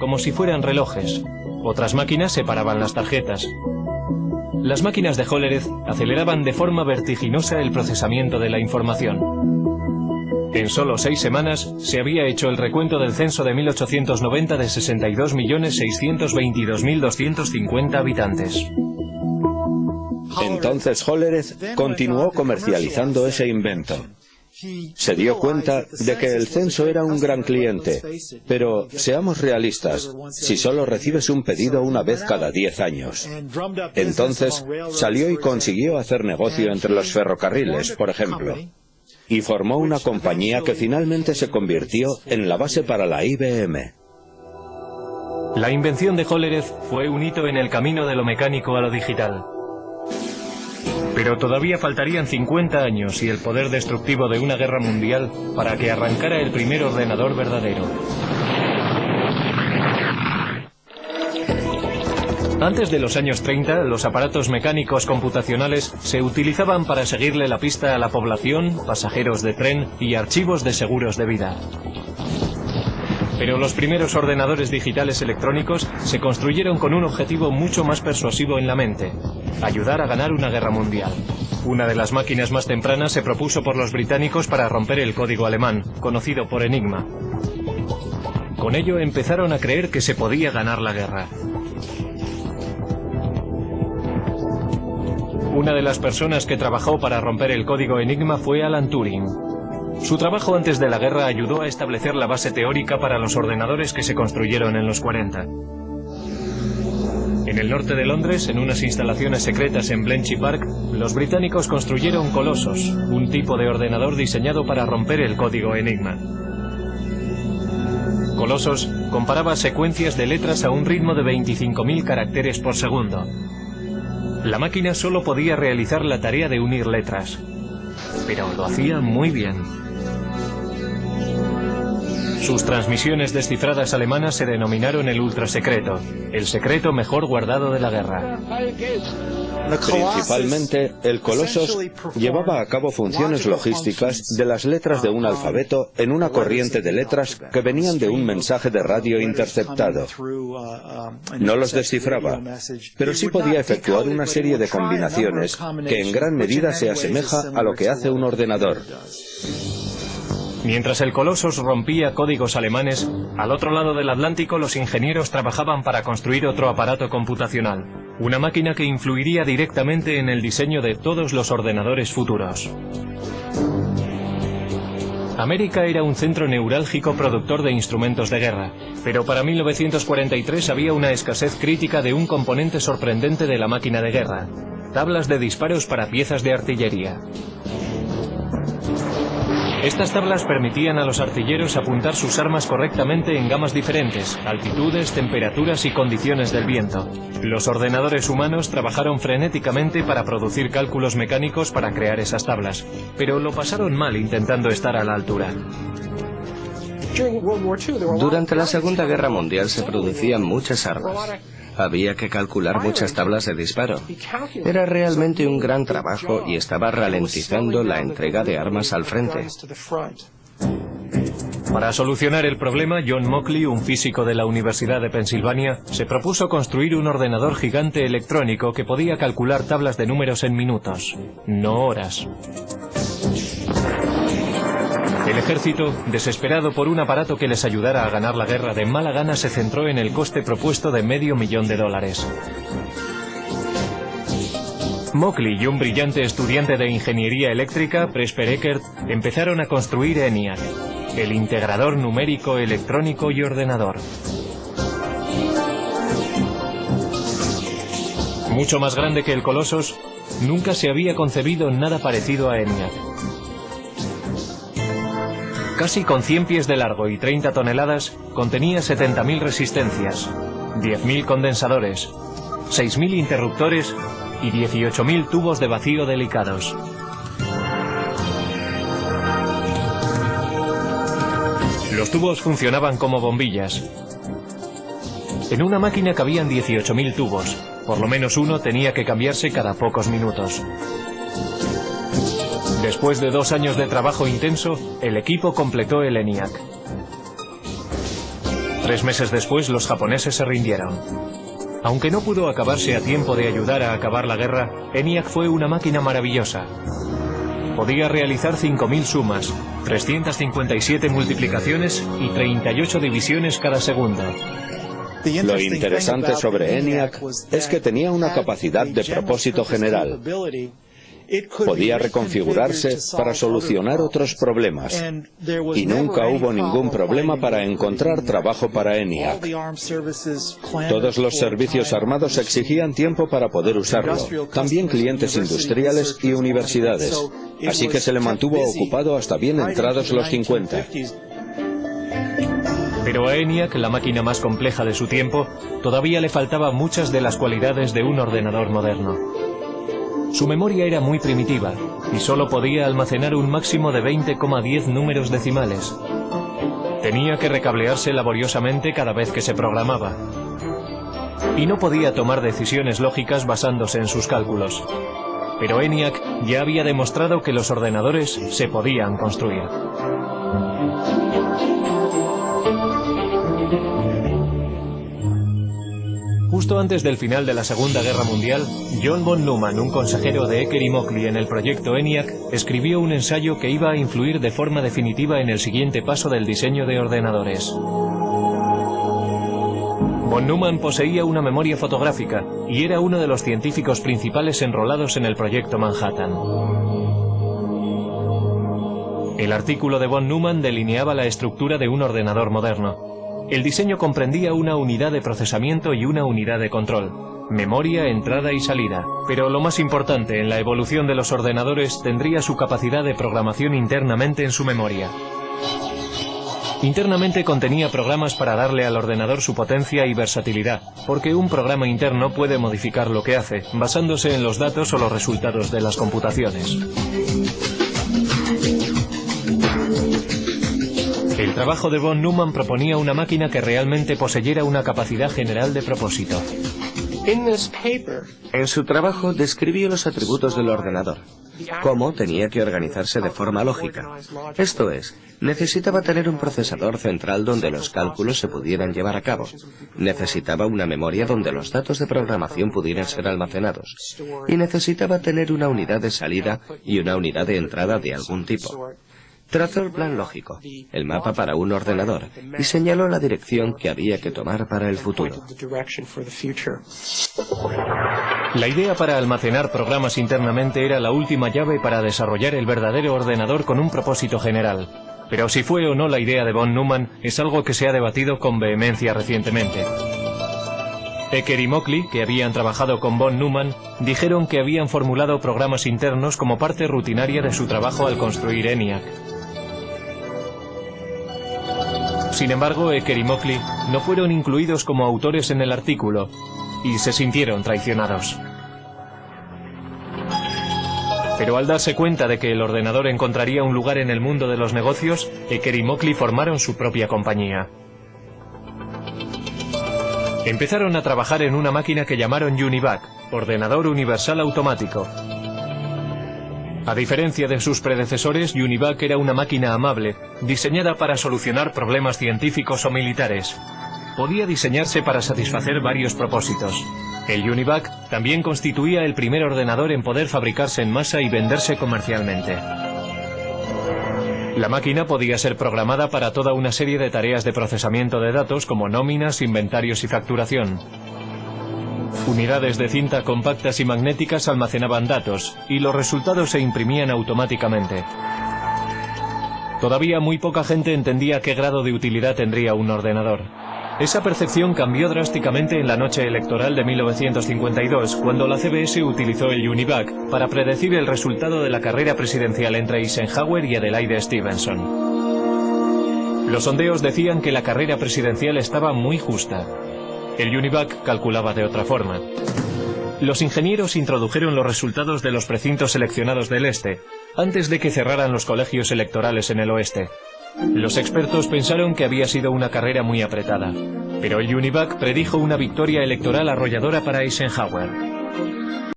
como si fueran relojes. Otras máquinas separaban las tarjetas. Las máquinas de Hollerith aceleraban de forma vertiginosa el procesamiento de la información. En solo 6 semanas se había hecho el recuento del censo de 1890 de 62.622.250 habitantes. Entonces Hollerith continuó comercializando ese invento. Se dio cuenta de que el censo era un gran cliente, pero seamos realistas, si solo recibes un pedido una vez cada 10 años. Entonces salió y consiguió hacer negocio entre los ferrocarriles, por ejemplo, y formó una compañía que finalmente se convirtió en la base para la IBM. La invención de Hollerith fue un hito en el camino de lo mecánico a lo digital. Pero todavía faltarían 50 años y el poder destructivo de una guerra mundial para que arrancara el primer ordenador verdadero. Antes de los años 30, los aparatos mecánicos computacionales se utilizaban para seguirle la pista a la población, pasajeros de tren y archivos de seguros de vida. Pero los primeros ordenadores digitales electrónicos se construyeron con un objetivo mucho más persuasivo en la mente: ayudar a ganar una guerra mundial. Una de las máquinas más tempranas se propuso por los británicos para romper el código alemán, conocido por Enigma. Con ello empezaron a creer que se podía ganar la guerra. Una de las personas que trabajó para romper el código Enigma fue Alan Turing. Su trabajo antes de la guerra ayudó a establecer la base teórica para los ordenadores que se construyeron en los 40. En el norte de Londres, en unas instalaciones secretas en Bletchley Park, los británicos construyeron Colossus, un tipo de ordenador diseñado para romper el código Enigma. Colossus comparaba secuencias de letras a un ritmo de 25.000 caracteres por segundo. La máquina solo podía realizar la tarea de unir letras, pero lo hacía muy bien. Sus transmisiones descifradas alemanas se denominaron el ultrasecreto, el secreto mejor guardado de la guerra. Principalmente, el Colossus llevaba a cabo funciones logísticas de las letras de un alfabeto en una corriente de letras que venían de un mensaje de radio interceptado. No los descifraba, pero sí podía efectuar una serie de combinaciones que en gran medida se asemeja a lo que hace un ordenador. Mientras el Colossus rompía códigos alemanes, al otro lado del Atlántico los ingenieros trabajaban para construir otro aparato computacional, una máquina que influiría directamente en el diseño de todos los ordenadores futuros. América era un centro neurálgico productor de instrumentos de guerra, pero para 1943 había una escasez crítica de un componente sorprendente de la máquina de guerra: tablas de disparos para piezas de artillería. Estas tablas permitían a los artilleros apuntar sus armas correctamente en gamas diferentes, altitudes, temperaturas y condiciones del viento. Los ordenadores humanos trabajaron frenéticamente para producir cálculos mecánicos para crear esas tablas, pero lo pasaron mal intentando estar a la altura. Durante la Segunda Guerra Mundial se producían muchas armas. Había que calcular muchas tablas de disparo. Era realmente un gran trabajo y estaba ralentizando la entrega de armas al frente. Para solucionar el problema, John Mauchly, un físico de la Universidad de Pensilvania, se propuso construir un ordenador gigante electrónico que podía calcular tablas de números en minutos, no horas. El ejército, desesperado por un aparato que les ayudara a ganar la guerra, de mala gana se centró en el coste propuesto de $500,000. Mauchly y un brillante estudiante de ingeniería eléctrica, Presper Eckert, empezaron a construir ENIAC, el integrador numérico, electrónico y ordenador. Mucho más grande que el Colossus, nunca se había concebido nada parecido a ENIAC. Casi con 100 pies de largo y 30 toneladas, contenía 70.000 resistencias, 10.000 condensadores, 6.000 interruptores y 18.000 tubos de vacío delicados. Los tubos funcionaban como bombillas. En una máquina cabían 18.000 tubos, por lo menos uno tenía que cambiarse cada pocos minutos. Después de 2 años de trabajo intenso, el equipo completó el ENIAC. 3 meses después, los japoneses se rindieron. Aunque no pudo acabarse a tiempo de ayudar a acabar la guerra, ENIAC fue una máquina maravillosa. Podía realizar 5000 sumas, 357 multiplicaciones y 38 divisiones cada segundo. Lo interesante sobre ENIAC es que tenía una capacidad de propósito general. Podía reconfigurarse para solucionar otros problemas, y nunca hubo ningún problema para encontrar trabajo para ENIAC. Todos los servicios armados exigían tiempo para poder usarlo, también clientes industriales y universidades, así que se le mantuvo ocupado hasta bien entrados los 50. Pero a ENIAC, la máquina más compleja de su tiempo, todavía le faltaban muchas de las cualidades de un ordenador moderno. Su memoria era muy primitiva y solo podía almacenar un máximo de 20,10 números decimales. Tenía que recablearse laboriosamente cada vez que se programaba. Y no podía tomar decisiones lógicas basándose en sus cálculos. Pero ENIAC ya había demostrado que los ordenadores se podían construir. Justo antes del final de la Segunda Guerra Mundial, John von Neumann, un consejero de Ecker y Mockley en el proyecto ENIAC, escribió un ensayo que iba a influir de forma definitiva en el siguiente paso del diseño de ordenadores. Von Neumann poseía una memoria fotográfica y era uno de los científicos principales enrolados en el proyecto Manhattan. El artículo de von Neumann delineaba la estructura de un ordenador moderno. El diseño comprendía una unidad de procesamiento y una unidad de control, memoria, entrada y salida. Pero lo más importante en la evolución de los ordenadores tendría su capacidad de programación internamente en su memoria. Internamente contenía programas para darle al ordenador su potencia y versatilidad, porque un programa interno puede modificar lo que hace, basándose en los datos o los resultados de las computaciones. El trabajo de von Neumann proponía una máquina que realmente poseyera una capacidad general de propósito. En su trabajo describió los atributos del ordenador, cómo tenía que organizarse de forma lógica. Esto es, necesitaba tener un procesador central donde los cálculos se pudieran llevar a cabo. Necesitaba una memoria donde los datos de programación pudieran ser almacenados. Y necesitaba tener una unidad de salida y una unidad de entrada de algún tipo. Trazó el plan lógico, el mapa para un ordenador, y señaló la dirección que había que tomar para el futuro. La idea para almacenar programas internamente era la última llave para desarrollar el verdadero ordenador con un propósito general. Pero si fue o no la idea de von Neumann es algo que se ha debatido con vehemencia recientemente. Ecker y Mockley, que habían trabajado con von Neumann, dijeron que habían formulado programas internos como parte rutinaria de su trabajo al construir ENIAC. Sin embargo, Ecker y Mockley no fueron incluidos como autores en el artículo y se sintieron traicionados. Pero al darse cuenta de que el ordenador encontraría un lugar en el mundo de los negocios, Ecker y Mockley formaron su propia compañía. Empezaron a trabajar en una máquina que llamaron UNIVAC, Ordenador Universal Automático. A diferencia de sus predecesores, UNIVAC era una máquina amable, diseñada para solucionar problemas científicos o militares. Podía diseñarse para satisfacer varios propósitos. El UNIVAC también constituía el primer ordenador en poder fabricarse en masa y venderse comercialmente. La máquina podía ser programada para toda una serie de tareas de procesamiento de datos como nóminas, inventarios y facturación. Unidades de cinta compactas y magnéticas almacenaban datos, y los resultados se imprimían automáticamente. Todavía muy poca gente entendía qué grado de utilidad tendría un ordenador. Esa percepción cambió drásticamente en la noche electoral de 1952, cuando la CBS utilizó el UNIVAC para predecir el resultado de la carrera presidencial entre Eisenhower y Adelaide Stevenson. Los sondeos decían que la carrera presidencial estaba muy justa. El UNIVAC calculaba de otra forma. Los ingenieros introdujeron los resultados de los precintos seleccionados del este, antes de que cerraran los colegios electorales en el oeste. Los expertos pensaron que había sido una carrera muy apretada, pero el UNIVAC predijo una victoria electoral arrolladora para Eisenhower.